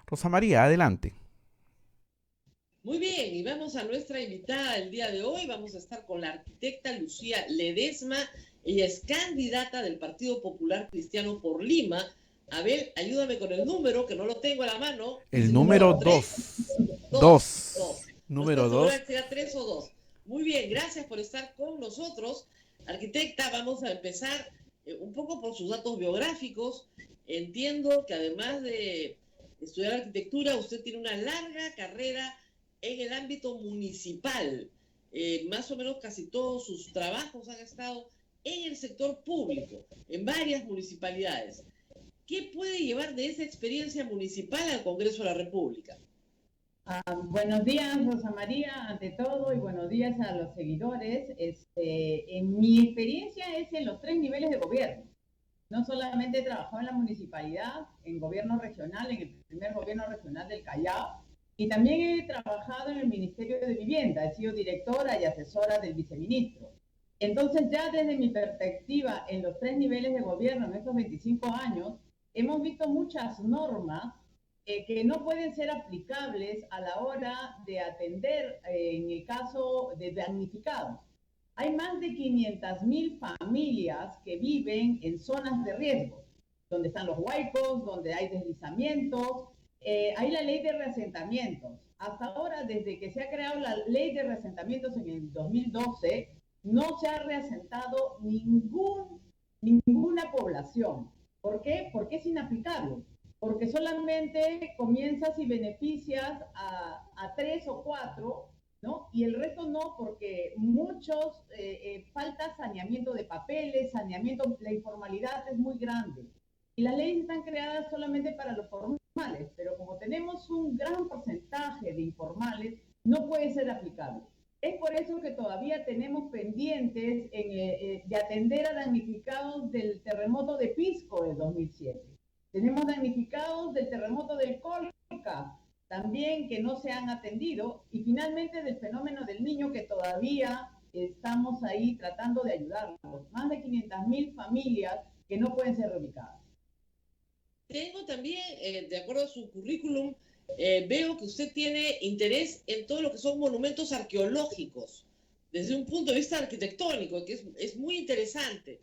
Rosa María, adelante. Muy bien, y vamos a nuestra invitada el día de hoy. Vamos a estar con la arquitecta Lucía Ledesma. Ella es candidata del Partido Popular Cristiano por Lima. Abel, ayúdame con el número, que no lo tengo a la mano. El número Número 3, 2. 2, 2. 2. No estoy Número segura 2. que sea 3 o 2. Muy bien, gracias por estar con nosotros. Arquitecta, vamos a empezar un poco por sus datos biográficos. Entiendo que además de estudiar arquitectura, usted tiene una larga carrera en el ámbito municipal. Más o menos casi todos sus trabajos han estado en el sector público, en varias municipalidades. ¿Qué puede llevar de esa experiencia municipal al Congreso de la República? Buenos días, Rosa María, ante todo, y buenos días a los seguidores. En mi experiencia es en los tres niveles de gobierno. No solamente he trabajado en la municipalidad, en gobierno regional, en el primer gobierno regional del Callao, y también he trabajado en el Ministerio de Vivienda. He sido directora y asesora del viceministro. Entonces, ya desde mi perspectiva en los tres niveles de gobierno en estos 25 años, hemos visto muchas normas que no pueden ser aplicables a la hora de atender en el caso de damnificados. Hay más de 500.000 familias que viven en zonas de riesgo, donde están los huaicos, donde hay deslizamientos. Hay la ley de reasentamientos. Hasta ahora, desde que se ha creado la ley de reasentamientos en el 2012, no se ha reasentado ninguna población. ¿Por qué? Porque es inaplicable. Porque solamente comienzas y beneficias a 3 o 4, ¿no? Y el resto no, porque muchos falta saneamiento de papeles, saneamiento, la informalidad es muy grande. Y las leyes están creadas solamente para los formales, pero como tenemos un gran porcentaje de informales, no puede ser aplicable. Es por eso que todavía tenemos pendientes de atender a damnificados del terremoto de Pisco de 2007. Tenemos damnificados del terremoto del Colca, también que no se han atendido, y finalmente del fenómeno del Niño, que todavía estamos ahí tratando de ayudarlos. Más de 500.000 familias que no pueden ser reubicadas. Tengo también, de acuerdo a su currículum, veo que usted tiene interés en todo lo que son monumentos arqueológicos, desde un punto de vista arquitectónico, que es muy interesante.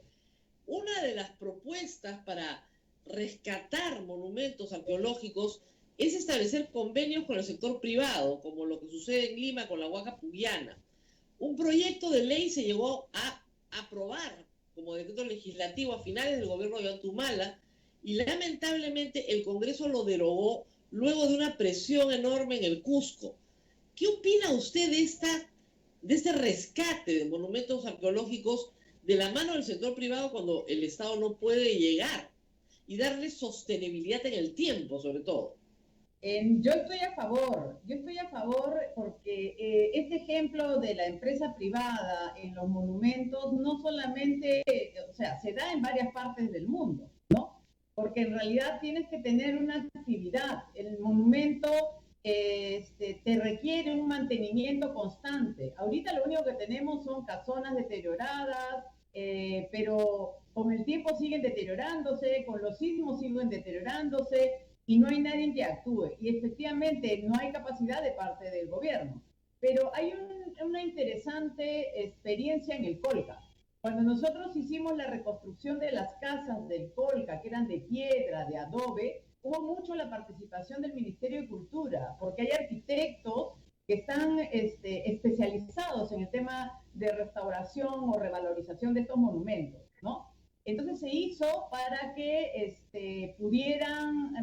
Una de las propuestas para rescatar monumentos arqueológicos es establecer convenios con el sector privado, como lo que sucede en Lima con la Huaca Puyana. Un proyecto de ley se llegó a aprobar como decreto legislativo a finales del gobierno de Antumala y lamentablemente el Congreso lo derogó luego de una presión enorme en el Cusco. ¿Qué opina usted de este rescate de monumentos arqueológicos de la mano del sector privado cuando el Estado no puede llegar y darle sostenibilidad en el tiempo, sobre todo? Yo estoy a favor porque este ejemplo de la empresa privada en los monumentos no solamente, o sea, se da en varias partes del mundo, ¿no? Porque en realidad tienes que tener una actividad. El monumento te requiere un mantenimiento constante. Ahorita lo único que tenemos son casonas deterioradas, pero con el tiempo siguen deteriorándose, con los sismos siguen deteriorándose y no hay nadie que actúe. Y efectivamente no hay capacidad de parte del gobierno. Pero hay una interesante experiencia en el Colca. Cuando nosotros hicimos la reconstrucción de las casas del Colca, que eran de piedra, de adobe, hubo mucho la participación del Ministerio de Cultura, porque hay arquitectos que están especializados en el tema de restauración o revalorización de estos monumentos, ¿no? Entonces se hizo para que pudieran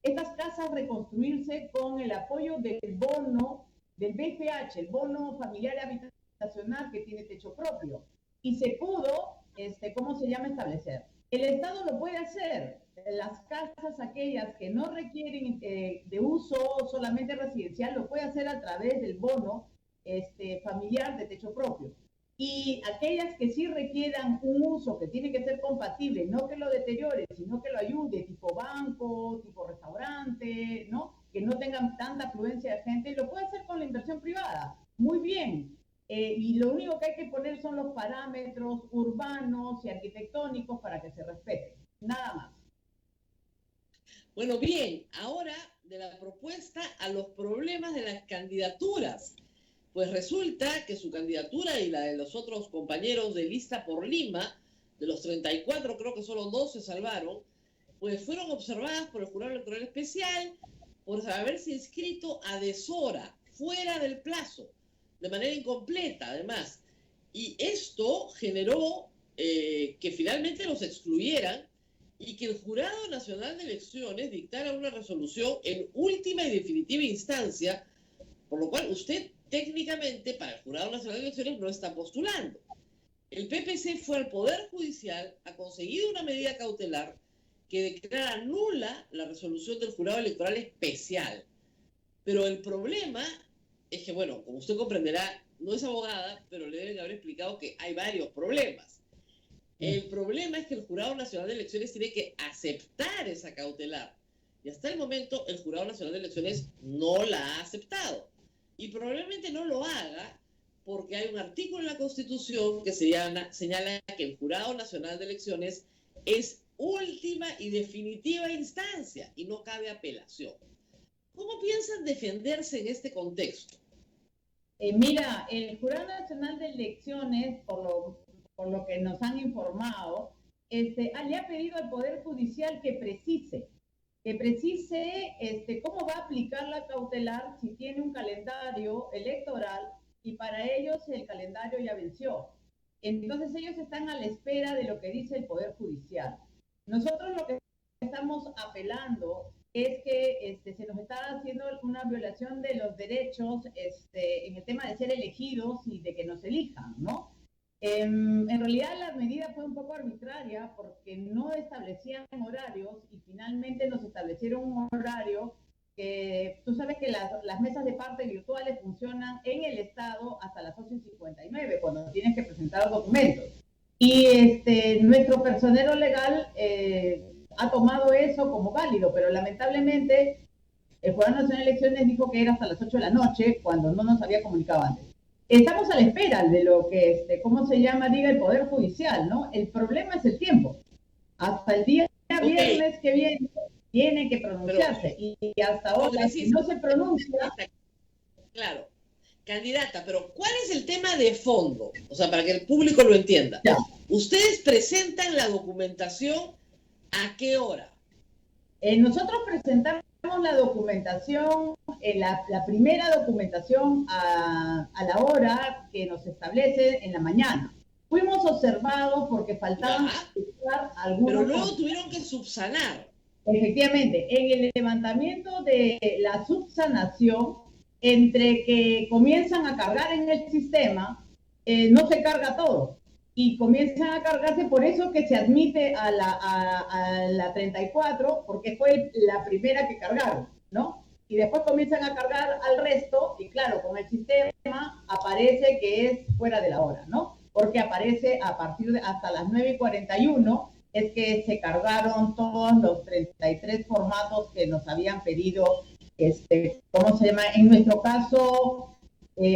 estas casas reconstruirse con el apoyo del bono del BFH, el bono familiar habitacional que tiene techo propio. Y se pudo, ¿cómo se llama? Establecer. El Estado lo puede hacer. Las casas aquellas que no requieren de uso solamente residencial, lo puede hacer a través del bono familiar de techo propio. Y aquellas que sí requieran un uso que tiene que ser compatible, no que lo deteriore, sino que lo ayude, tipo banco, tipo restaurante, ¿no? Que no tengan tanta afluencia de gente, lo puede hacer con la inversión privada. Muy bien. Y lo único que hay que poner son los parámetros urbanos y arquitectónicos para que se respeten. Nada más. Bueno, bien, ahora de la propuesta a los problemas de las candidaturas. Pues resulta que su candidatura y la de los otros compañeros de lista por Lima, de los 34, creo que solo 2 se salvaron, pues fueron observadas por el Jurado Electoral Especial por haberse inscrito a deshora, fuera del plazo, de manera incompleta además. Y esto generó que finalmente los excluyeran y que el Jurado Nacional de Elecciones dictara una resolución en última y definitiva instancia, por lo cual usted técnicamente para el Jurado Nacional de Elecciones no está postulando. El PPC fue al Poder Judicial, ha conseguido una medida cautelar que declara nula la resolución del Jurado Electoral Especial. Pero el problema es que, bueno, como usted comprenderá, no es abogada, pero le deben haber explicado que hay varios problemas. El problema es que el Jurado Nacional de Elecciones tiene que aceptar esa cautelar. Y hasta el momento el Jurado Nacional de Elecciones no la ha aceptado. Y probablemente no lo haga porque hay un artículo en la Constitución que señala que el Jurado Nacional de Elecciones es última y definitiva instancia y no cabe apelación. ¿Cómo piensan defenderse en este contexto? Mira, el Jurado Nacional de Elecciones, por lo que nos han informado, le ha pedido al Poder Judicial que precise cómo va a aplicar la cautelar si tiene un calendario electoral y para ellos el calendario ya venció. Entonces ellos están a la espera de lo que dice el Poder Judicial. Nosotros lo que estamos apelando es que se nos está haciendo una violación de los derechos en el tema de ser elegidos y de que nos elijan, ¿no? En realidad la medida fue un poco arbitraria porque no establecían horarios y finalmente nos establecieron un horario que tú sabes que las mesas de parte virtuales funcionan en el Estado hasta las 8:59 cuando tienes que presentar los documentos. Y nuestro personero legal ha tomado eso como válido, pero lamentablemente el Jurado Nacional de Elecciones dijo que era hasta las 8 de la noche cuando no nos había comunicado antes. Estamos a la espera de lo que, diga el Poder Judicial, ¿no? El problema es el tiempo. Hasta el día viernes que viene tiene que pronunciarse y hasta ahora si no se pronuncia... Claro, candidata, pero ¿cuál es el tema de fondo? O sea, para que el público lo entienda. Ya. ¿Ustedes presentan la documentación a qué hora? Nosotros presentamos la documentación, la primera documentación a la hora que nos establece en la mañana. Fuimos observados porque faltaban algunos... Pero luego tuvieron que subsanar. Efectivamente, en el levantamiento de la subsanación, entre que comienzan a cargar en el sistema, no se carga todo. Y comienzan a cargarse, por eso que se admite a la 34, porque fue la primera que cargaron, ¿no? Y después comienzan a cargar al resto, y claro, con el sistema aparece que es fuera de la hora, ¿no? Porque aparece a partir de hasta las 9:41, es que se cargaron todos los 33 formatos que nos habían pedido, en nuestro caso...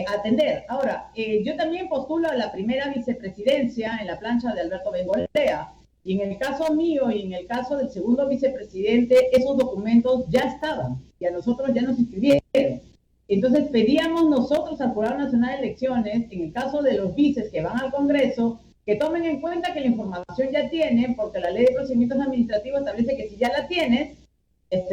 atender. Ahora, yo también postulo a la primera vicepresidencia en la plancha de Alberto Bengoechea, y en el caso mío y en el caso del segundo vicepresidente, esos documentos ya estaban y a nosotros ya nos inscribieron. Entonces pedíamos nosotros al Jurado Nacional de Elecciones, en el caso de los vices que van al Congreso, que tomen en cuenta que la información ya tienen, porque la Ley de Procedimientos Administrativos establece que si ya la tienes,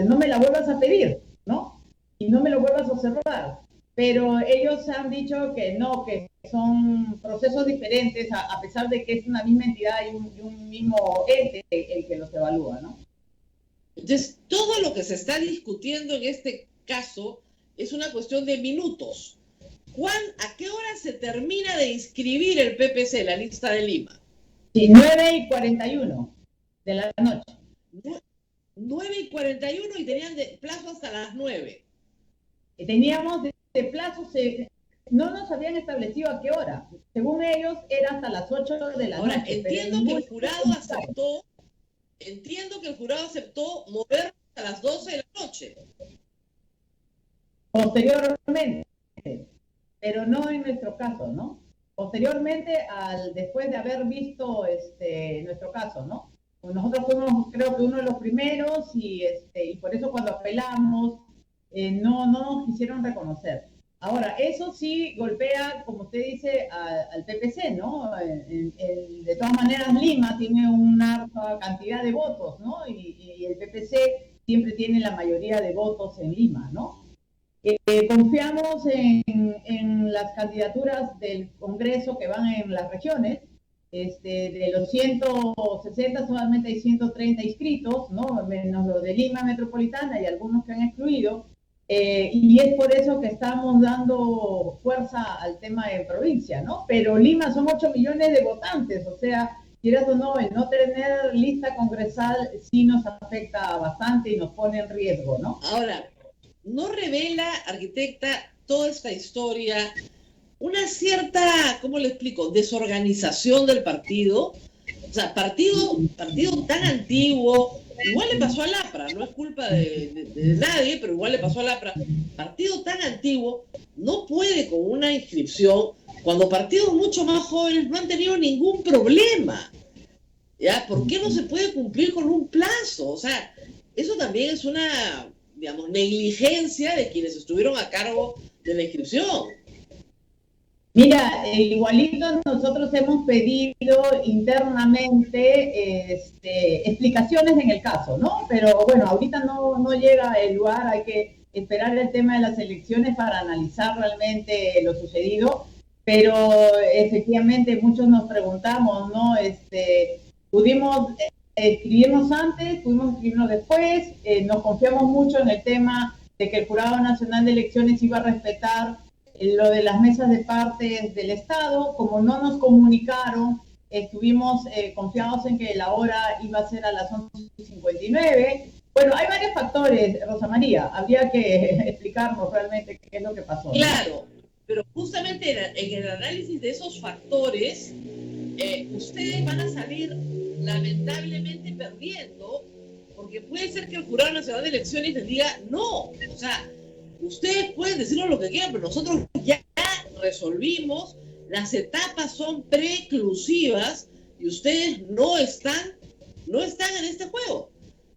no me la vuelvas a pedir, ¿no? Y no me lo vuelvas a observar. Pero ellos han dicho que no, que son procesos diferentes, a pesar de que es una misma entidad y un mismo ente el que los evalúa, ¿no? Entonces, todo lo que se está discutiendo en este caso es una cuestión de minutos. ¿A qué hora se termina de inscribir el PPC, la lista de Lima? Sí, 9:41 de la noche. 9:41 y tenían de plazo hasta las 9. Teníamos de plazo, no nos habían establecido a qué hora. Según ellos, era hasta las 8 de la noche. Ahora, entiendo que el jurado aceptó mover a las 12 de la noche. Posteriormente, pero no en nuestro caso, ¿no? Posteriormente, después de haber visto nuestro caso, ¿no? Nosotros fuimos, creo que uno de los primeros y por eso cuando apelamos no nos quisieron reconocer. Ahora, eso sí golpea, como usted dice, al PPC, ¿no? De todas maneras, Lima tiene una cantidad de votos, ¿no? Y el PPC siempre tiene la mayoría de votos en Lima, ¿no? Confiamos en las candidaturas del Congreso que van en las regiones. De los 160 solamente hay 130 inscritos, ¿no? Menos los de Lima Metropolitana y algunos que han excluido. Y es por eso que estamos dando fuerza al tema de provincia, ¿no? Pero Lima son 8 millones de votantes, o sea, quieras o no, el no tener lista congresal sí nos afecta bastante y nos pone en riesgo, ¿no? Ahora, ¿no revela, arquitecta, toda esta historia una cierta, ¿cómo le explico?, desorganización del partido? O sea, partido tan antiguo, igual le pasó al APRA, no es culpa de nadie, pero igual le pasó al APRA. Partido tan antiguo no puede con una inscripción, cuando partidos mucho más jóvenes no han tenido ningún problema. ¿Ya? ¿Por qué no se puede cumplir con un plazo? O sea, eso también es una, digamos, negligencia de quienes estuvieron a cargo de la inscripción. Mira, igualito nosotros hemos pedido internamente explicaciones en el caso, ¿no? Pero bueno, ahorita no llega el lugar, hay que esperar el tema de las elecciones para analizar realmente lo sucedido, pero efectivamente muchos nos preguntamos, ¿no? Pudimos escribirnos antes, pudimos escribirnos después, nos confiamos mucho en el tema de que el Jurado Nacional de Elecciones iba a respetar lo de las mesas de partes del Estado. Como no nos comunicaron, estuvimos confiados en que la hora iba a ser a las 11:59. Bueno, hay varios factores, Rosa María, habría que explicarnos realmente qué es lo que pasó. Claro, pero justamente en el análisis de esos factores, ustedes van a salir lamentablemente perdiendo, porque puede ser que el Jurado Nacional de Elecciones les diga no. O sea, ustedes pueden decirnos lo que quieran, pero nosotros ya resolvimos, las etapas son preclusivas y ustedes no están en este juego.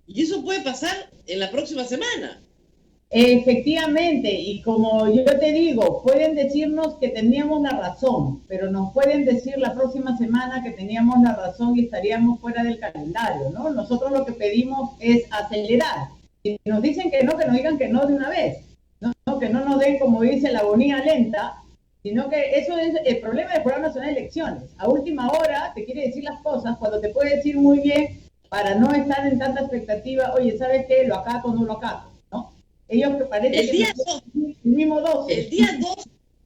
Y eso puede pasar en la próxima semana. Efectivamente, y como yo te digo, pueden decirnos que teníamos la razón, pero nos pueden decir la próxima semana que teníamos la razón y estaríamos fuera del calendario, ¿no? Nosotros lo que pedimos es acelerar. Si nos dicen que no, que nos digan que no de una vez. No, que no nos den, como dice, la agonía lenta, sino que eso es el problema del Jurado Nacional de Elecciones. A última hora te quiere decir las cosas cuando te puede decir muy bien, para no estar en tanta expectativa, oye, ¿sabes qué? ¿Lo acato o no lo acato? ¿No? Ellos que parece el día el mismo 12.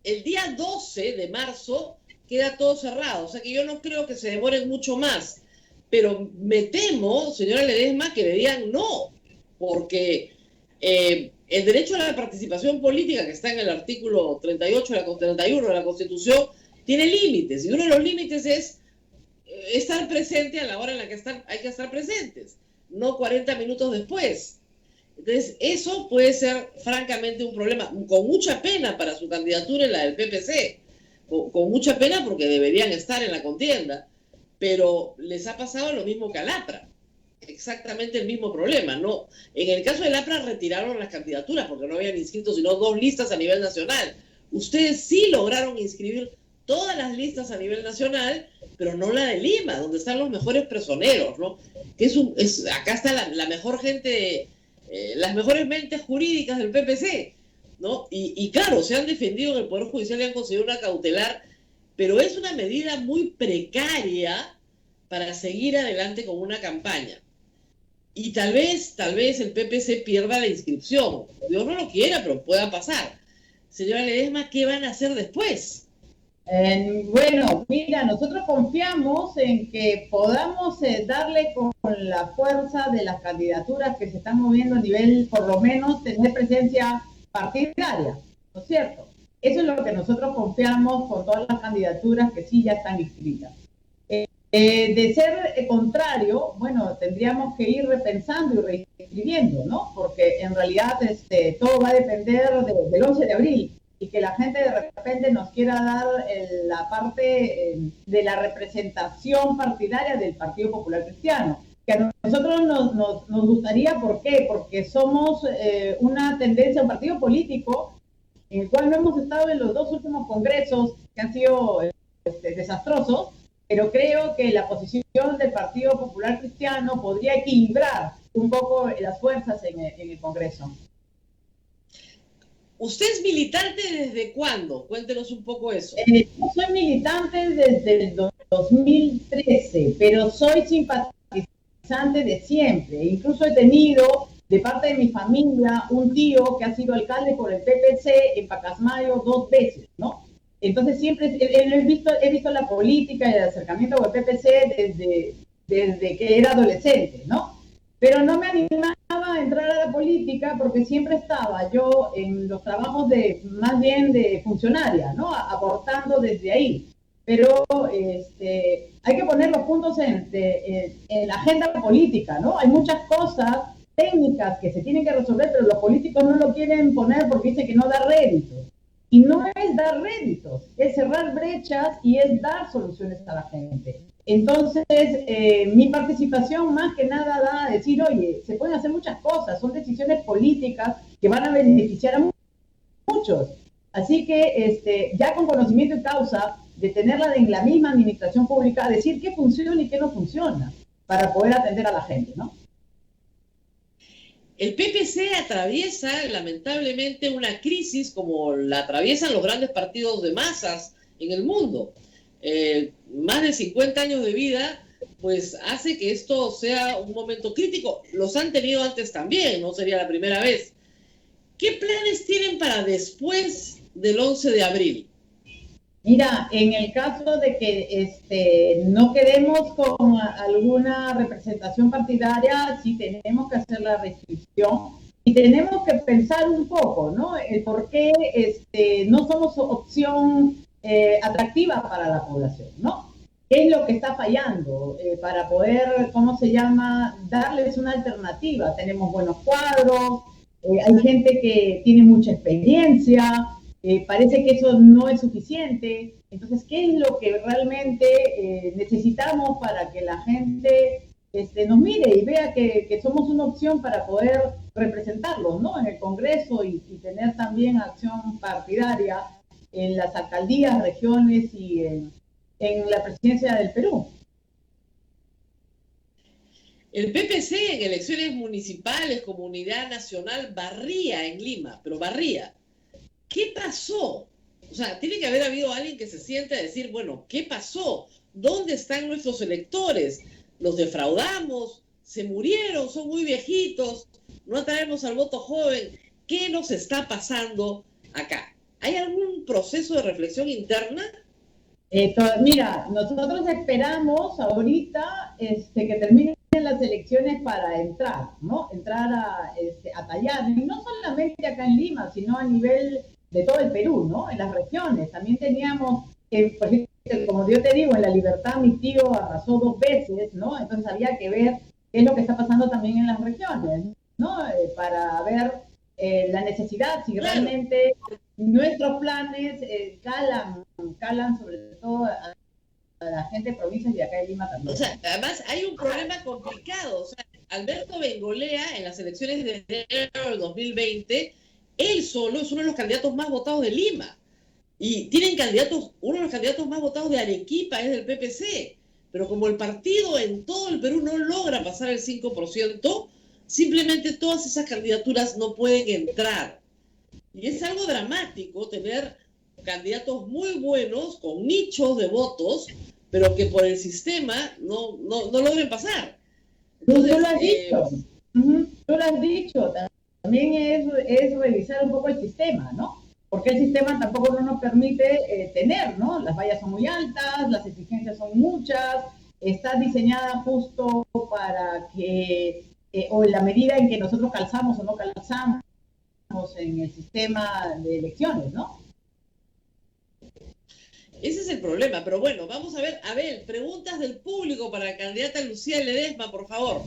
El día 12 de marzo queda todo cerrado, o sea que yo no creo que se demoren mucho más, pero me temo, señora Ledesma, que le digan no, porque el derecho a la participación política, que está en el artículo 38 31 de la Constitución, tiene límites, y uno de los límites es estar presente a la hora en la que hay que estar presentes, no 40 minutos después. Entonces, eso puede ser francamente un problema, con mucha pena para su candidatura en la del PPC, con mucha pena porque deberían estar en la contienda, pero les ha pasado lo mismo que al APRA. Exactamente el mismo problema, ¿no? En el caso del APRA retiraron las candidaturas porque no habían inscrito sino 2 listas a nivel nacional. Ustedes sí lograron inscribir todas las listas a nivel nacional, pero no la de Lima, donde están los mejores personeros, ¿no? Que acá está la mejor gente, las mejores mentes jurídicas del PPC, ¿no? Y claro, se han defendido en el Poder Judicial y han conseguido una cautelar, pero es una medida muy precaria para seguir adelante con una campaña. Y tal vez el PPC pierda la inscripción. Dios no lo quiera, pero pueda pasar. Señora Ledesma, ¿qué van a hacer después? Bueno, mira, nosotros confiamos en que podamos darle con la fuerza de las candidaturas que se están moviendo a nivel, por lo menos, tener presencia partidaria, ¿no es cierto? Eso es lo que nosotros confiamos con todas las candidaturas que sí ya están inscritas. De ser contrario, bueno, tendríamos que ir repensando y reescribiendo, ¿no? Porque en realidad todo va a depender del 11 de abril y que la gente de repente nos quiera dar la parte de la representación partidaria del Partido Popular Cristiano. que a nosotros nos gustaría. ¿Por qué? Porque somos una tendencia, un partido político en el cual no hemos estado en los 2 últimos congresos que han sido desastrosos, pero creo que la posición del Partido Popular Cristiano podría equilibrar un poco las fuerzas en el Congreso. ¿Usted es militante desde cuándo? Cuéntenos un poco eso. Yo soy militante desde el 2013, pero soy simpatizante de siempre. Incluso he tenido de parte de mi familia un tío que ha sido alcalde por el PPC en Pacasmayo 2 veces, ¿no? Entonces siempre he visto la política y el acercamiento con el PPC desde que era adolescente, ¿no? Pero no me animaba a entrar a la política porque siempre estaba yo en los trabajos más bien de funcionaria, ¿no? Aportando desde ahí. Pero hay que poner los puntos en la agenda política, ¿no? Hay muchas cosas técnicas que se tienen que resolver, pero los políticos no lo quieren poner porque dicen que no da réditos. Y no es dar réditos, es cerrar brechas y es dar soluciones a la gente. Entonces, mi participación más que nada da a decir, oye, se pueden hacer muchas cosas, son decisiones políticas que van a beneficiar a muchos. Así que ya con conocimiento y causa, de tenerla en la misma administración pública, decir qué funciona y qué no funciona, para poder atender a la gente, ¿no? El PPC atraviesa lamentablemente una crisis como la atraviesan los grandes partidos de masas en el mundo. Más de 50 años de vida, pues hace que esto sea un momento crítico. Los han tenido antes también, no sería la primera vez. ¿Qué planes tienen para después del 11 de abril? Mira, en el caso de que no quedemos con alguna representación partidaria, sí tenemos que hacer la restricción y tenemos que pensar un poco, ¿no? El por qué no somos opción atractiva para la población, ¿no? ¿Qué es lo que está fallando para poder, darles una alternativa? Tenemos buenos cuadros, hay gente que tiene mucha experiencia. Parece que eso no es suficiente. Entonces, ¿qué es lo que realmente necesitamos para que la gente nos mire y vea que somos una opción para poder representarlos, ¿no? En el Congreso y tener también acción partidaria en las alcaldías, regiones y en la presidencia del Perú? El PPC en elecciones municipales, comunidad nacional, barría en Lima, pero barría. ¿Qué pasó? O sea, tiene que haber habido alguien que se siente a decir, bueno, ¿qué pasó? ¿Dónde están nuestros electores? ¿Los defraudamos? ¿Se murieron? ¿Son muy viejitos? ¿No atraemos al voto joven? ¿Qué nos está pasando acá? ¿Hay algún proceso de reflexión interna? Mira, nosotros esperamos ahorita que terminen las elecciones para entrar, ¿no? Entrar a tallar, y no solamente acá en Lima, sino a nivel de todo el Perú, ¿no? En las regiones. También teníamos, por ejemplo, como yo te digo, en La Libertad mi tío arrasó 2 veces, ¿no? Entonces había que ver qué es lo que está pasando también en las regiones, ¿no? Para ver la necesidad, si realmente nuestros planes calan sobre todo a la gente de provincias y acá en Lima también. O sea, además hay un problema complicado. O sea, Alberto Bengolea en las elecciones de enero del 2020, él solo es uno de los candidatos más votados de Lima. Y tienen candidatos, uno de los candidatos más votados de Arequipa es del PPC. Pero como el partido en todo el Perú no logra pasar el 5%, simplemente todas esas candidaturas no pueden entrar. Y es algo dramático tener candidatos muy buenos, con nichos de votos, pero que por el sistema no logren pasar. Entonces, tú lo has dicho. Tú lo has dicho. También es revisar un poco el sistema, ¿no? Porque el sistema tampoco no nos permite tener, ¿no? Las vallas son muy altas, las exigencias son muchas, está diseñada justo para que, o en la medida en que nosotros calzamos o no calzamos en el sistema de elecciones, ¿no? Ese es el problema, pero bueno, vamos a ver, Abel, preguntas del público para la candidata Lucía Ledesma, por favor.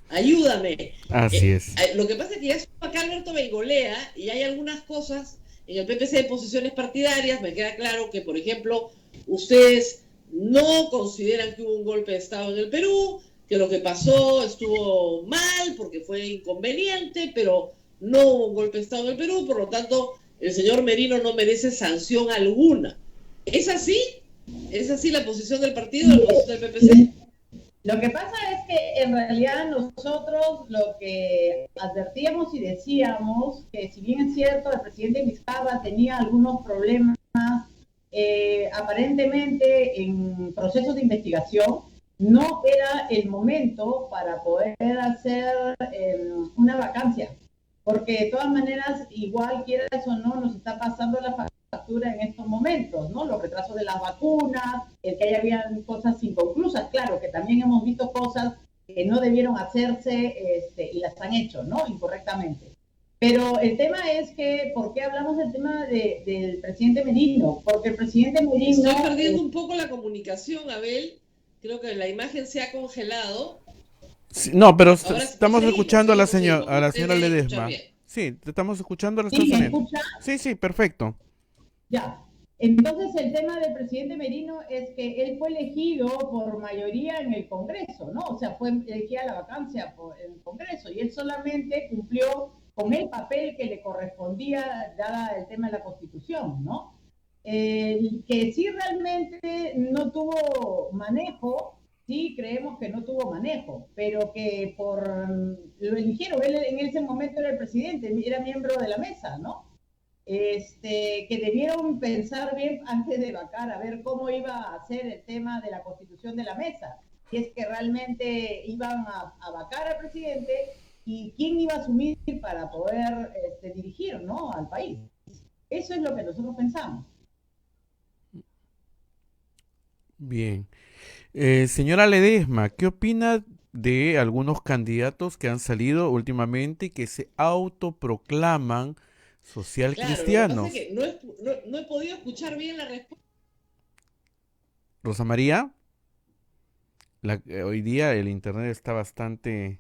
Ayúdame. Así es. Lo que pasa es que ya estuvo acá Alberto Bengolea y hay algunas cosas en el PPC de posiciones partidarias. Me queda claro que, por ejemplo, ustedes no consideran que hubo un golpe de Estado en el Perú, que lo que pasó estuvo mal porque fue inconveniente, pero no hubo un golpe de Estado en el Perú, por lo tanto, el señor Merino no merece sanción alguna. ¿Es así? ¿Es así la posición del partido, la posición del PPC? Lo que pasa es que en realidad nosotros lo que advertíamos y decíamos, que si bien es cierto, el presidente Vizcarra tenía algunos problemas aparentemente en procesos de investigación, no era el momento para poder hacer una vacancia, porque de todas maneras, igual quieras o no, nos está pasando la factura en estos momentos, ¿no? Los retrasos de las vacunas, el que habían cosas inconclusas, claro, que también hemos visto cosas que no debieron hacerse y las han hecho, ¿no? Incorrectamente. Pero el tema es que, ¿por qué hablamos del tema del presidente Merino? Porque el presidente Merino... Estoy perdiendo un poco la comunicación, Abel. Creo que la imagen se ha congelado. Sí, no, pero Ahora estamos escuchando a la seguimos. señora Ustedes Ledesma. escuchan bien. Sí, te estamos escuchando a la ¿Sí, me señora. escucha? Sí, perfecto. Ya. Entonces, el tema del presidente Merino es que él fue elegido por mayoría en el Congreso, ¿no? O sea, fue elegida la vacancia en el Congreso y él solamente cumplió con el papel que le correspondía, dada el tema de la Constitución, ¿no? Que sí realmente no tuvo manejo, sí creemos que no tuvo manejo, pero que lo eligieron, él en ese momento era el presidente, era miembro de la mesa, ¿no? Que debieron pensar bien antes de vacar, a ver cómo iba a ser el tema de la constitución de la mesa, si es que realmente iban a vacar al presidente y quién iba a asumir para poder dirigir, ¿no?, al país. Eso es lo que nosotros pensamos. Bien. Señora Ledesma, ¿qué opina de algunos candidatos que han salido últimamente y que se autoproclaman social Claro, lo que pasa es cristianos? que no he podido escuchar bien la respuesta. Rosa María, hoy día el internet está bastante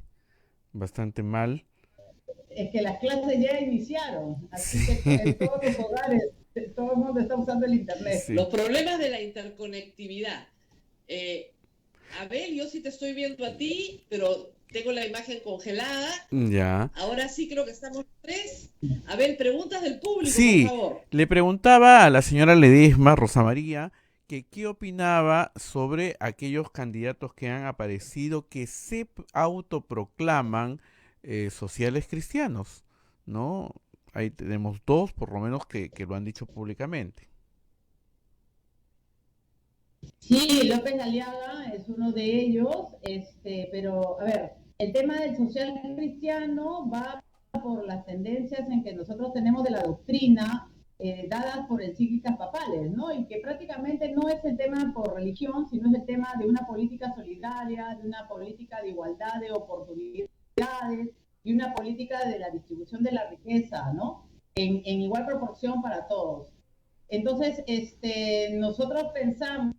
mal. Es que las clases ya iniciaron, así que en Sí, todos los hogares todo el mundo está usando el internet. sí. Los problemas de la interconectividad. Abel, yo sí te estoy viendo a ti, pero tengo la imagen congelada. Ya. Ahora sí creo que estamos tres. Abel, preguntas del público, por Sí, favor. le preguntaba a la señora Ledesma, Rosa María, que qué opinaba sobre aquellos candidatos que han aparecido que se autoproclaman sociales cristianos, ¿no? Ahí tenemos dos, por lo menos, que lo han dicho públicamente. Sí, López Aliaga es uno de ellos, pero a ver, el tema del social cristiano va por las tendencias en que nosotros tenemos de la doctrina dadas por encíclicas papales, ¿no? Y que prácticamente no es el tema por religión, sino es el tema de una política solidaria, de una política de igualdad de oportunidades y una política de la distribución de la riqueza, ¿no? En igual proporción para todos. Entonces, nosotros pensamos,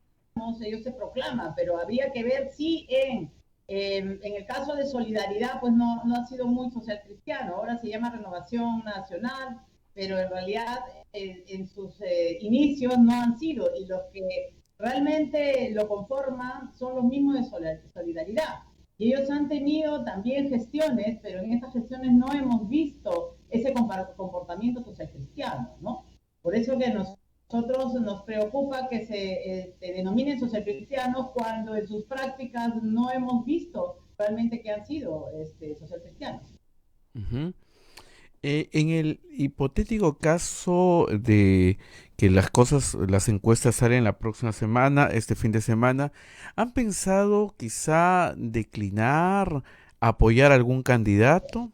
ellos se proclaman, pero habría que ver si en el caso de Solidaridad, pues no ha sido muy social cristiano, ahora se llama Renovación Nacional, pero en realidad en sus inicios no han sido, y los que realmente lo conforman son los mismos de Solidaridad. Y ellos han tenido también gestiones, pero en estas gestiones no hemos visto ese comportamiento social cristiano, ¿no? Por eso que nosotros nos preocupa que se denominen social cristianos cuando en sus prácticas no hemos visto realmente que han sido social cristianos. Ujú. En el hipotético caso de que las encuestas salen la próxima semana, este fin de semana, ¿han pensado quizá declinar, apoyar a algún candidato?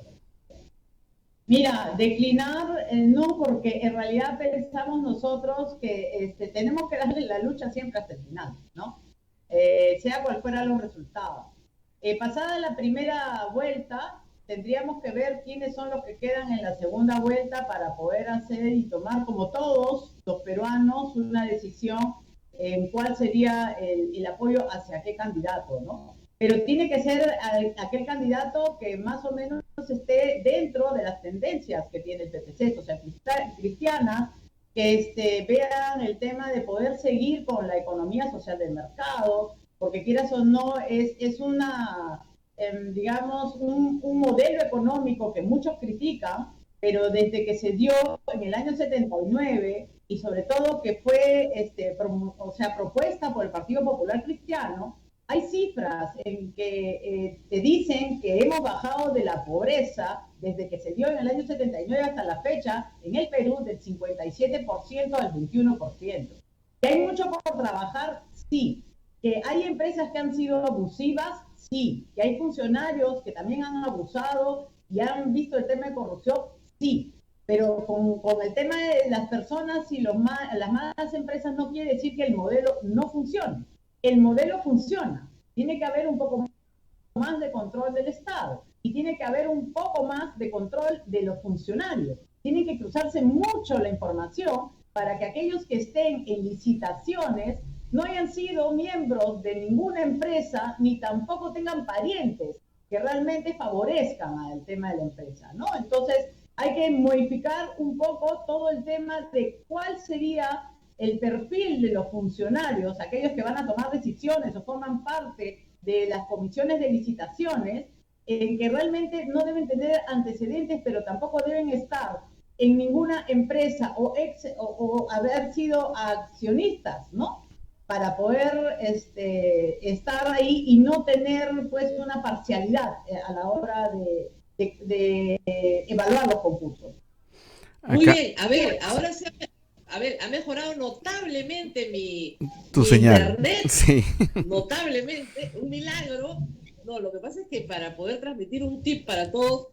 Mira, declinar no, porque en realidad pensamos nosotros que tenemos que darle la lucha siempre hasta el final, ¿no? Sea cual fuera los resultados. Pasada la primera vuelta, tendríamos que ver quiénes son los que quedan en la segunda vuelta para poder hacer y tomar, como todos los peruanos, una decisión en cuál sería el apoyo hacia qué candidato, ¿no? Pero tiene que ser aquel candidato que más o menos esté dentro de las tendencias que tiene el PPC, o sea, cristianas, que vean el tema de poder seguir con la economía social del mercado, porque quieras o no, es una, digamos, un modelo económico que muchos critican, pero desde que se dio en el año 79 y sobre todo que fue propuesta por el Partido Popular Cristiano, hay cifras en que te dicen que hemos bajado de la pobreza desde que se dio en el año 79 hasta la fecha en el Perú del 57% al 21%. ¿Que hay mucho por trabajar? Sí. ¿Que hay empresas que han sido abusivas? Sí. ¿Que hay funcionarios que también han abusado y han visto el tema de corrupción? Sí. Pero con el tema de las personas y las malas empresas no quiere decir que el modelo no funcione. El modelo funciona. Tiene que haber un poco más de control del Estado y tiene que haber un poco más de control de los funcionarios. Tiene que cruzarse mucho la información para que aquellos que estén en licitaciones no hayan sido miembros de ninguna empresa ni tampoco tengan parientes que realmente favorezcan al tema de la empresa, ¿no? Entonces hay que modificar un poco todo el tema de cuál sería el perfil de los funcionarios, aquellos que van a tomar decisiones o forman parte de las comisiones de licitaciones, en que realmente no deben tener antecedentes, pero tampoco deben estar en ninguna empresa o haber sido accionistas, ¿no? Para poder estar ahí y no tener pues una parcialidad a la hora de evaluar los concursos. Muy bien, a ver, ahora sí. A ver, ha mejorado notablemente mi señal. internet. Sí. Notablemente, un milagro. No, lo que pasa es que para poder transmitir un tip para todos,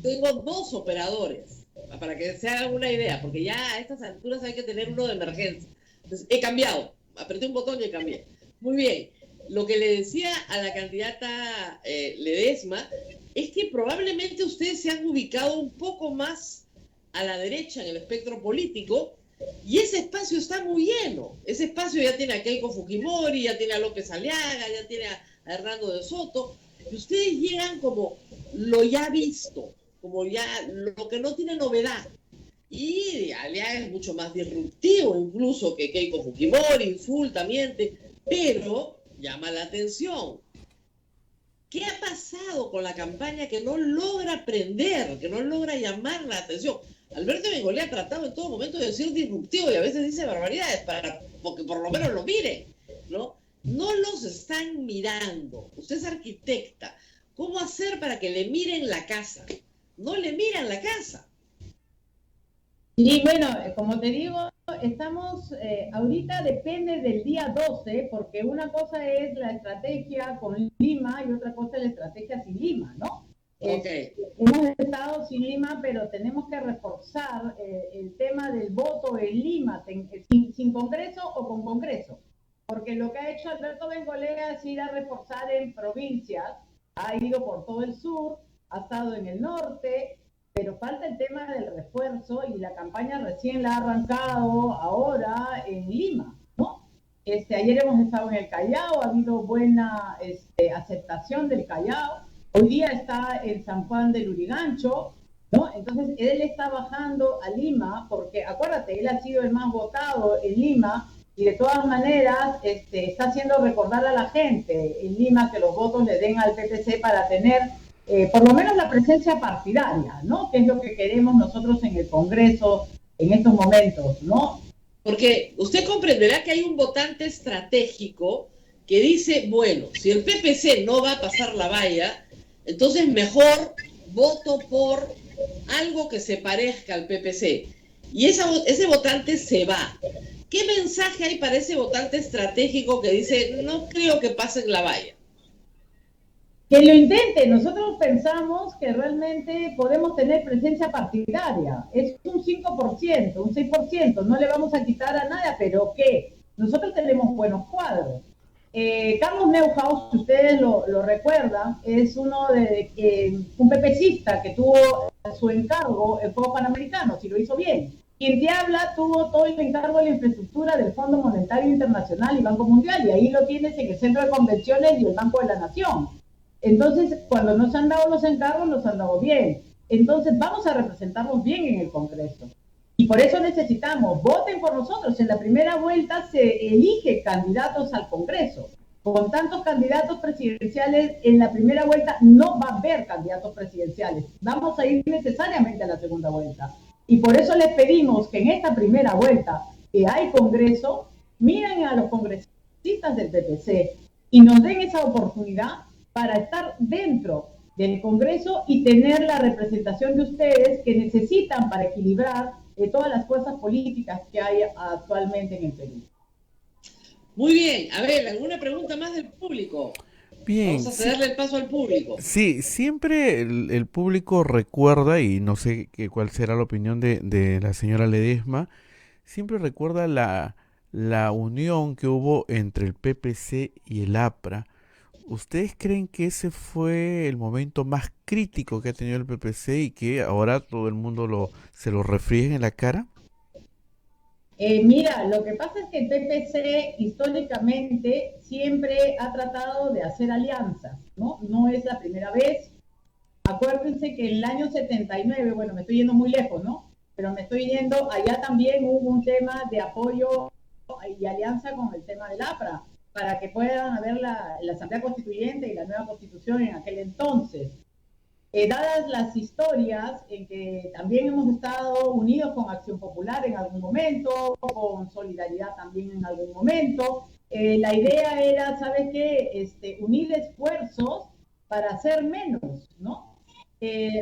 tengo 2 operadores, para que se hagan una idea, porque ya a estas alturas hay que tener uno de emergencia. Entonces, he cambiado, apreté un botón y cambié. Muy bien, lo que le decía a la candidata Ledesma es que probablemente ustedes se han ubicado un poco más a la derecha en el espectro político, y ese espacio está muy lleno. Ese espacio ya tiene a Keiko Fujimori, ya tiene a López Aliaga, ya tiene a Hernando de Soto, y ustedes llegan como lo ya visto, como ya lo que no tiene novedad. Y Aliaga es mucho más disruptivo incluso que Keiko Fujimori, insulta, miente, pero llama la atención. ¿Qué ha pasado con la campaña que no logra prender, que no logra llamar la atención? Alberto Bengolea ha tratado en todo momento de decir disruptivo y a veces dice barbaridades porque por lo menos lo miren, ¿no? No los están mirando. Usted es arquitecta. ¿Cómo hacer para que le miren la casa? No le miran la casa. Y bueno, como te digo, estamos, ahorita depende del día 12, porque una cosa es la estrategia con Lima y otra cosa es la estrategia sin Lima, ¿no? Okay. Hemos estado sin Lima, pero tenemos que reforzar el tema del voto en Lima, sin Congreso o con Congreso, porque lo que ha hecho Alberto Bengolea es ir a reforzar en provincias, ha ido por todo el sur, ha estado en el norte, pero falta el tema del refuerzo y la campaña recién la ha arrancado ahora en Lima, ¿no? Ayer hemos estado en el Callao, ha habido buena aceptación del Callao. Hoy día está en San Juan del Lurigancho, ¿no? Entonces él está bajando a Lima porque, acuérdate, él ha sido el más votado en Lima y de todas maneras está haciendo recordar a la gente en Lima que los votos le den al PPC para tener por lo menos la presencia partidaria, ¿no? Que es lo que queremos nosotros en el Congreso en estos momentos, ¿no? Porque usted comprenderá que hay un votante estratégico que dice, bueno, si el PPC no va a pasar la valla, entonces mejor voto por algo que se parezca al PPC. Y ese votante se va. ¿Qué mensaje hay para ese votante estratégico que dice, no creo que pasen la valla? Que lo intente. Nosotros pensamos que realmente podemos tener presencia partidaria. Es un 5%, un 6%. No le vamos a quitar a nada, pero que nosotros tenemos buenos cuadros. Carlos Neuhaus, si ustedes lo recuerdan, es un PPCista que tuvo su encargo en Juegos Panamericanos y lo hizo bien. Quien te habla tuvo todo el encargo de la infraestructura del Fondo Monetario Internacional y Banco Mundial, y ahí lo tienes en el Centro de Convenciones y el Banco de la Nación. Entonces, cuando nos han dado los encargos, los han dado bien. Entonces, vamos a representarnos bien en el Congreso. Y por eso necesitamos, voten por nosotros. En la primera vuelta se elige candidatos al Congreso. Con tantos candidatos presidenciales, en la primera vuelta no va a haber candidatos presidenciales. Vamos a ir necesariamente a la segunda vuelta. Y por eso les pedimos que en esta primera vuelta, que hay Congreso, miren a los congresistas del PPC y nos den esa oportunidad para estar dentro del Congreso y tener la representación de ustedes que necesitan para equilibrar todas las fuerzas políticas que hay actualmente en el Perú. Muy bien, a ver, ¿alguna pregunta más del público? Bien, Vamos a cederle el paso al público. sí, siempre el público recuerda, y no sé cuál será la opinión de la señora Ledesma, siempre recuerda la unión que hubo entre el PPC y el APRA. ¿Ustedes creen que ese fue el momento más crítico que ha tenido el PPC y que ahora todo el mundo se lo refriega en la cara? Mira, lo que pasa es que el PPC históricamente siempre ha tratado de hacer alianzas, ¿no? No es la primera vez. Acuérdense que en el año 79, bueno, me estoy yendo muy lejos, ¿no? Pero me estoy yendo, allá también hubo un tema de apoyo y alianza con el tema del APRA, para que puedan haber la Asamblea Constituyente y la nueva Constitución en aquel entonces. Dadas las historias en que también hemos estado unidos con Acción Popular en algún momento, con Solidaridad también en algún momento, la idea era, ¿sabes qué? Unir esfuerzos para hacer menos, ¿no?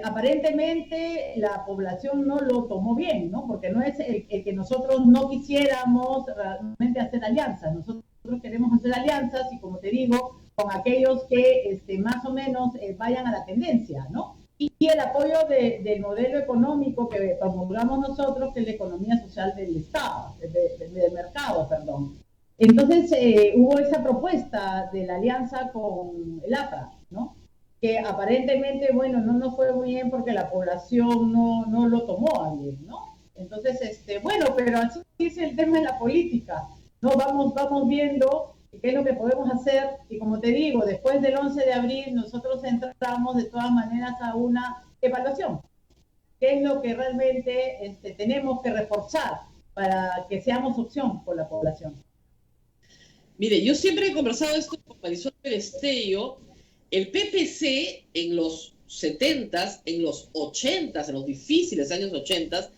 Aparentemente la población no lo tomó bien, ¿no? Porque no es el que nosotros no quisiéramos realmente hacer alianzas. Nosotros queremos hacer alianzas y, como te digo, con aquellos que más o menos vayan a la tendencia, ¿no? Y el apoyo del modelo económico que promulgamos nosotros, que es la economía social del Estado, del mercado, perdón. Entonces hubo esa propuesta de la alianza con el APRA, ¿no? Que aparentemente, bueno, no nos fue muy bien porque la población no lo tomó a bien, ¿no? Entonces, bueno, pero así es el tema de la política, ¿no? Vamos viendo qué es lo que podemos hacer, y como te digo, después del 11 de abril nosotros entramos de todas maneras a una evaluación. ¿Qué es lo que realmente tenemos que reforzar para que seamos opción por la población? Mire, yo siempre he conversado esto con Marisol Perestello. El PPC en los 70s, en los 80s, en los difíciles años 80s,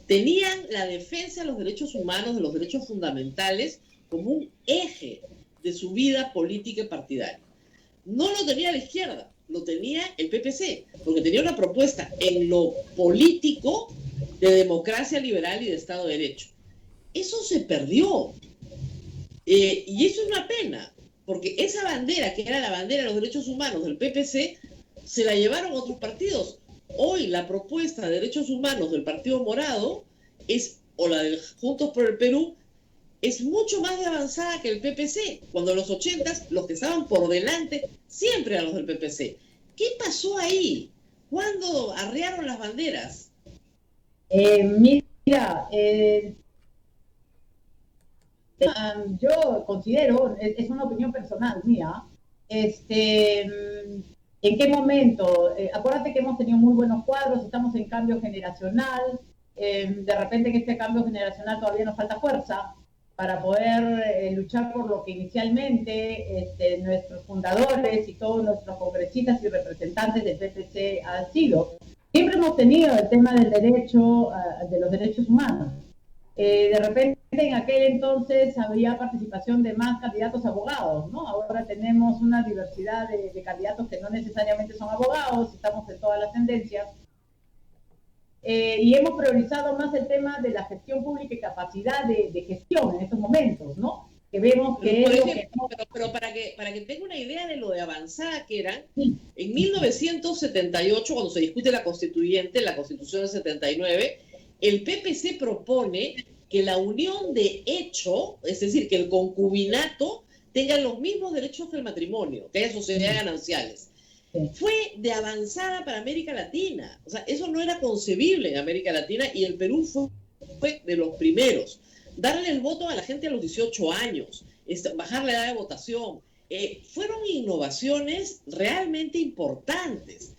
tenían la defensa de los derechos humanos, de los derechos fundamentales, como un eje de su vida política y partidaria. No lo tenía la izquierda, lo tenía el PPC, porque tenía una propuesta en lo político de democracia liberal y de Estado de Derecho. Eso se perdió. Y eso es una pena, porque esa bandera, que era la bandera de los derechos humanos del PPC, se la llevaron otros partidos. Hoy la propuesta de derechos humanos del Partido Morado o la de Juntos por el Perú, es mucho más de avanzada que el PPC, cuando en los 80s los que estaban por delante siempre eran los del PPC. ¿Qué pasó ahí? ¿Cuándo arrearon las banderas? Mira, yo considero, es una opinión personal mía, ¿en qué momento? Acuérdate que hemos tenido muy buenos cuadros, estamos en cambio generacional, de repente en este cambio generacional todavía nos falta fuerza para poder luchar por lo que inicialmente nuestros fundadores y todos nuestros congresistas y representantes del PPC han sido. Siempre hemos tenido el tema del derecho, de los derechos humanos. De repente en aquel entonces había participación de más candidatos abogados, ¿no? Ahora tenemos una diversidad de candidatos que no necesariamente son abogados, estamos en todas las tendencias. Y hemos priorizado más el tema de la gestión pública y capacidad de gestión en estos momentos, ¿no? Que vemos que pero, es por ejemplo, pero para que tenga una idea de lo de avanzada que eran, sí. En 1978, cuando se discute la constituyente, la Constitución del 79, el PPC propone que la unión de hecho, es decir, que el concubinato tenga los mismos derechos que el matrimonio, que haya sociedades gananciales. Fue de avanzada para América Latina. O sea, eso no era concebible en América Latina y el Perú fue de los primeros. Darle el voto a la gente a los 18 años, bajar la edad de votación, fueron innovaciones realmente importantes.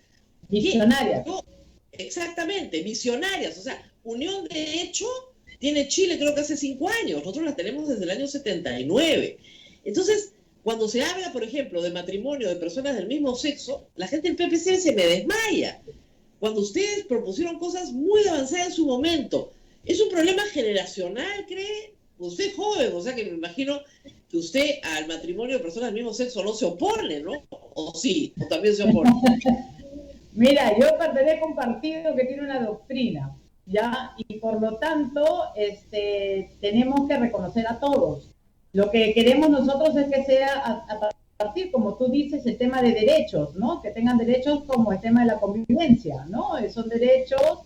Visionarias. Exactamente, visionarias. O sea, unión de hecho tiene Chile creo que hace 5 años. Nosotros la tenemos desde el año 79. Entonces, Cuando se habla, por ejemplo, de matrimonio de personas del mismo sexo, la gente del PPC se me desmaya. Cuando ustedes propusieron cosas muy avanzadas en su momento. ¿Es un problema generacional, cree? Usted es joven, o sea que me imagino que usted al matrimonio de personas del mismo sexo no se opone, ¿no? ¿O sí? ¿O también se opone? Mira, yo pertenezco a un partido que tiene una doctrina, ¿ya? Y por lo tanto, tenemos que reconocer a todos. Lo que queremos nosotros es que sea a partir, como tú dices, el tema de derechos, ¿no? Que tengan derechos como el tema de la convivencia, ¿no? Son derechos,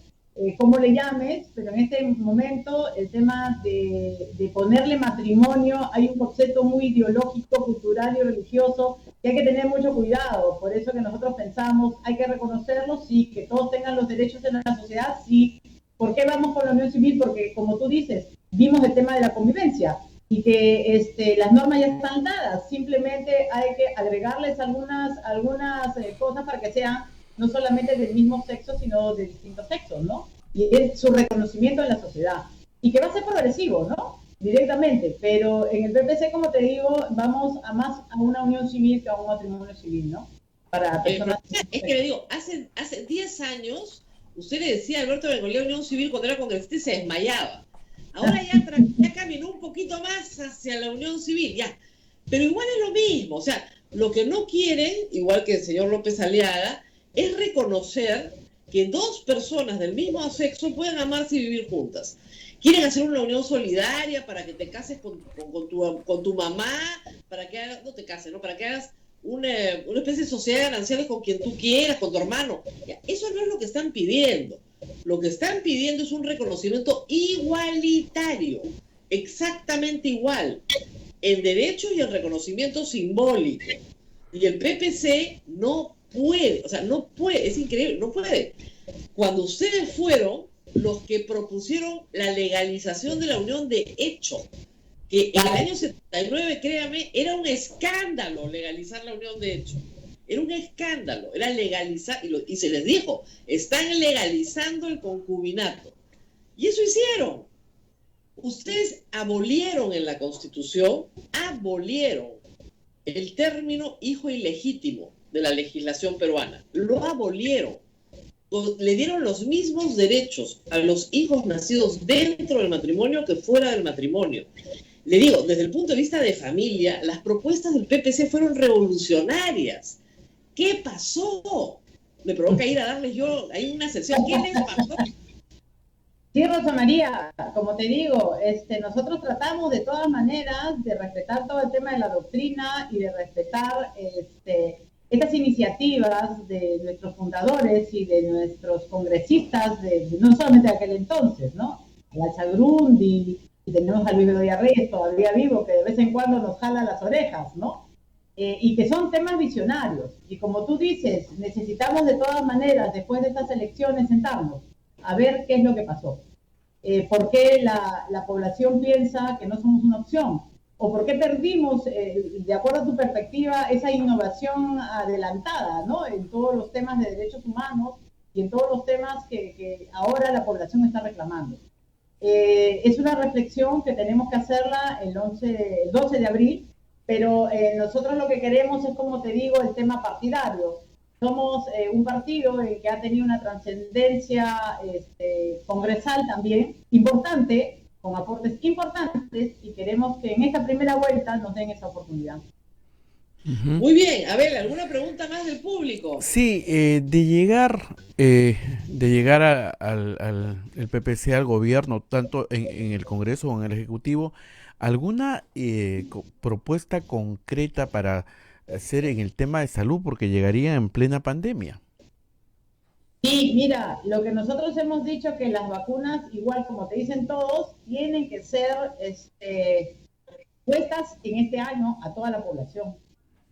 como le llames, pero en este momento el tema de ponerle matrimonio, hay un concepto muy ideológico, cultural y religioso que hay que tener mucho cuidado. Por eso que nosotros pensamos, hay que reconocerlo, sí, que todos tengan los derechos en la sociedad, sí. ¿Por qué vamos con la unión civil? Porque, como tú dices, vimos el tema de la convivencia y que las normas ya están dadas, simplemente hay que agregarles algunas cosas para que sean no solamente del mismo sexo, sino de distintos sexos, ¿no? Y es su reconocimiento en la sociedad. Y que va a ser progresivo, ¿no? Directamente, pero en el PPC, como te digo, vamos a más a una unión civil que a un matrimonio civil, ¿no? Para personas... Es que le digo, hace 10 años, usted le decía a Alberto Bengochea unión civil cuando era congresista y se desmayaba. Ahora ya caminó un poquito más hacia la unión civil, ya. Pero igual es lo mismo, o sea, lo que no quieren, igual que el señor López Aliaga, es reconocer que dos personas del mismo sexo pueden amarse y vivir juntas. Quieren hacer una unión solidaria para que te cases con tu mamá, para que hagas, no te cases, ¿no? Para que hagas una especie de sociedad de gananciales con quien tú quieras, con tu hermano. Eso no es lo que están pidiendo. Lo que están pidiendo es un reconocimiento igualitario, exactamente igual, en derechos y en reconocimiento simbólico. Y el PPC no puede, o sea, no puede, es increíble, no puede. Cuando ustedes fueron los que propusieron la legalización de la unión de hecho, que en el año 79, créame, era un escándalo legalizar la unión de hecho. Era un escándalo, era legalizar, y se les dijo, están legalizando el concubinato. Y eso hicieron. Ustedes abolieron en la Constitución, abolieron el término hijo ilegítimo de la legislación peruana. Lo abolieron. Le dieron los mismos derechos a los hijos nacidos dentro del matrimonio que fuera del matrimonio. Le digo, desde el punto de vista de familia, las propuestas del PPC fueron revolucionarias. ¿Qué pasó? Me provoca ir a darles yo ahí una sesión. ¿Qué les pasó? Sí, Rosa María, como te digo, nosotros tratamos de todas maneras de respetar todo el tema de la doctrina y de respetar estas iniciativas de nuestros fundadores y de nuestros congresistas, no solamente de aquel entonces, ¿no? Alza Grundi, y tenemos a Luis Bedoya Reyes todavía vivo, que de vez en cuando nos jala las orejas, ¿no? Y que son temas visionarios. Y como tú dices, necesitamos de todas maneras, después de estas elecciones, sentarnos a ver qué es lo que pasó. ¿Por qué la población piensa que no somos una opción? ¿O por qué perdimos, de acuerdo a tu perspectiva, esa innovación adelantada, ¿no? En todos los temas de derechos humanos y en todos los temas que ahora la población está reclamando. Es una reflexión que tenemos que hacerla el 12 de abril, pero nosotros lo que queremos es, como te digo, el tema partidario. Somos un partido que ha tenido una trascendencia congresal también importante, con aportes importantes, y queremos que en esta primera vuelta nos den esa oportunidad. Muy bien, a ver, ¿alguna pregunta más del público? Sí, de llegar al el PPC, al gobierno, tanto en el Congreso o en el Ejecutivo, ¿alguna propuesta concreta para hacer en el tema de salud? Porque llegaría en plena pandemia. Sí, mira, lo que nosotros hemos dicho que las vacunas, igual como te dicen todos, tienen que ser puestas en este año a toda la población.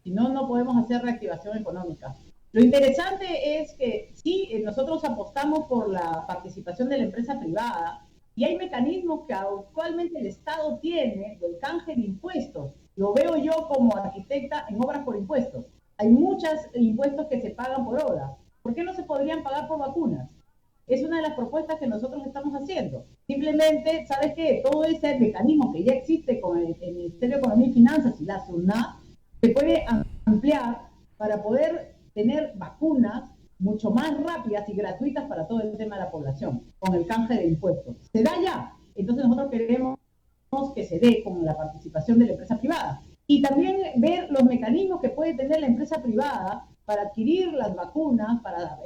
Si no, no podemos hacer reactivación económica. Lo interesante es que sí, nosotros apostamos por la participación de la empresa privada y hay mecanismos que actualmente el Estado tiene del canje de impuestos. Lo veo yo como arquitecta en obras por impuestos. Hay muchos impuestos que se pagan por obra. ¿Por qué no se podrían pagar por vacunas? Es una de las propuestas que nosotros estamos haciendo. Simplemente, ¿sabes qué? Todo ese mecanismo que ya existe con el Ministerio de Economía y Finanzas y la SUNAT, se puede ampliar para poder tener vacunas mucho más rápidas y gratuitas para todo el tema de la población, con el canje de impuestos. Se da ya. Entonces nosotros queremos que se dé con la participación de la empresa privada. Y también ver los mecanismos que puede tener la empresa privada para adquirir las vacunas, para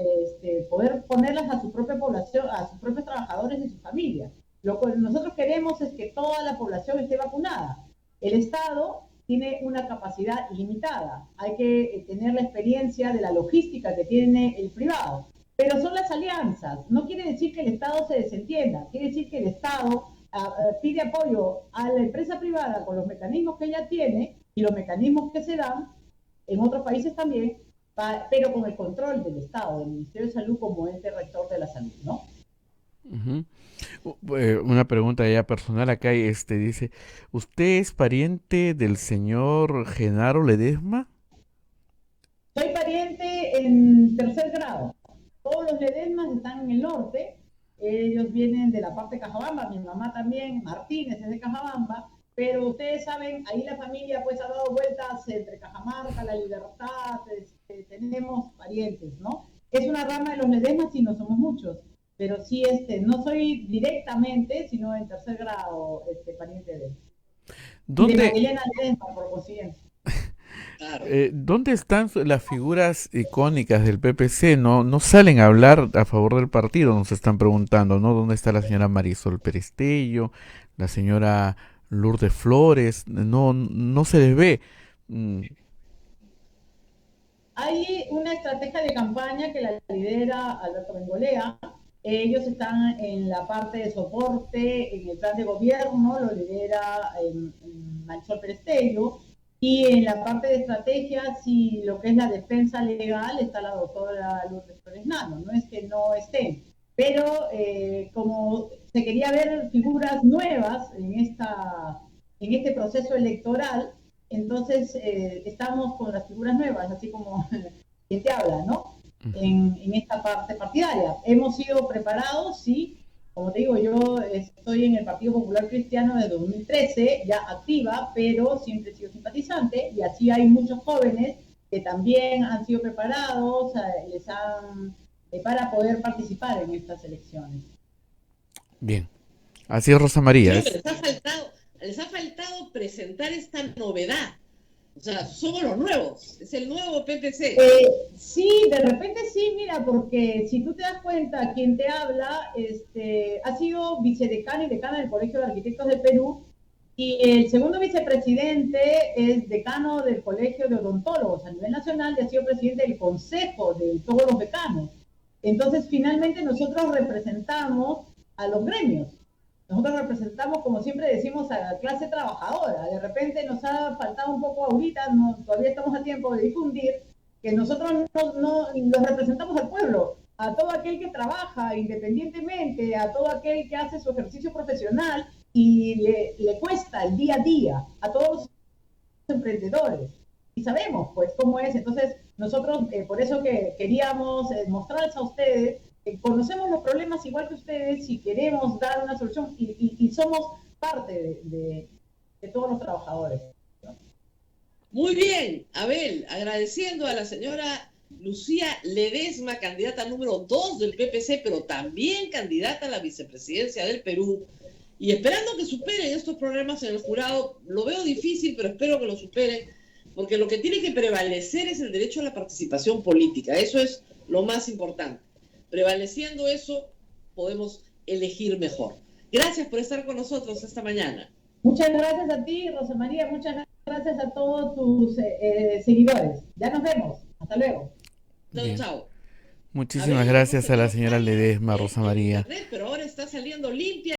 poder ponerlas a su propia población, a sus propios trabajadores y sus familias. Lo que nosotros queremos es que toda la población esté vacunada. El Estado tiene una capacidad limitada. Hay que tener la experiencia de la logística que tiene el privado. Pero son las alianzas. No quiere decir que el Estado se desentienda. Quiere decir que el Estado pide apoyo a la empresa privada con los mecanismos que ella tiene y los mecanismos que se dan en otros países también, pero con el control del Estado, del Ministerio de Salud como ente rector de la salud, ¿no? Ujú. Una pregunta ya personal acá, dice, ¿usted es pariente del señor Genaro Ledesma? Soy pariente en tercer grado. Todos los Ledesmas están en el norte. Ellos vienen de la parte de Cajabamba, mi mamá también, Martínez es de Cajabamba, pero ustedes saben, ahí la familia pues ha dado vueltas entre Cajamarca, La Libertad, tenemos parientes, ¿no? Es una rama de los Ledesmas y no somos muchos, pero sí, no soy directamente, sino en tercer grado, pariente de ¿Dónde, Magdalena Ledesma, por consiguiente. Claro. ¿Dónde están las figuras icónicas del PPC? No salen a hablar a favor del partido, nos están preguntando, ¿no? ¿Dónde está la señora Marisol Perestello, la señora Lourdes Flores? No se les ve. Hay una estrategia de campaña que la lidera Alberto Bengolea. Ellos están en la parte de soporte, en el plan de gobierno, lo lidera Marisol Perestello. Y en la parte de estrategia, si lo que es la defensa legal, está la doctora Lourdes Flores Nano. No es que no estén, pero como se quería ver figuras nuevas en este proceso electoral, entonces estamos con las figuras nuevas, así como quien te habla, ¿no? En esta parte partidaria. Hemos sido preparados, sí. Como te digo, yo estoy en el Partido Popular Cristiano desde 2013, ya activa, pero siempre he sido simpatizante, y así hay muchos jóvenes que también han sido preparados para poder participar en estas elecciones. Bien, así es Rosa María. Creo que les ha faltado presentar esta novedad. O sea, somos los nuevos, es el nuevo PPC. Sí, de repente sí, mira, porque si tú te das cuenta, quien te habla ha sido vicedecana y decana del Colegio de Arquitectos de Perú, y el segundo vicepresidente es decano del Colegio de Odontólogos a nivel nacional y ha sido presidente del consejo de todos los decanos. Entonces, finalmente nosotros representamos a los gremios. Nosotros representamos, como siempre decimos, a la clase trabajadora. De repente nos ha faltado un poco ahorita, todavía estamos a tiempo de difundir, que nosotros no los representamos al pueblo, a todo aquel que trabaja independientemente, a todo aquel que hace su ejercicio profesional y le cuesta el día a día, a todos los emprendedores. Y sabemos, pues, cómo es. Entonces, nosotros, por eso que queríamos mostrarles a ustedes, conocemos los problemas igual que ustedes y queremos dar una solución y somos parte de todos los trabajadores, ¿no? Muy bien, Abel, agradeciendo a la señora Lucía Ledesma, candidata número 2 del PPC, pero también candidata a la vicepresidencia del Perú, y esperando que superen estos problemas en el jurado. Lo veo difícil, pero espero que lo superen, porque lo que tiene que prevalecer es el derecho a la participación política. Eso es lo más importante. Prevaleciendo eso, podemos elegir mejor. Gracias por estar con nosotros esta mañana. Muchas gracias a ti, Rosa María. Muchas gracias a todos tus seguidores. Ya nos vemos. Hasta luego. Chao, chao. Muchísimas gracias a la señora Ledesma, Rosa María. Pero ahora está saliendo limpia.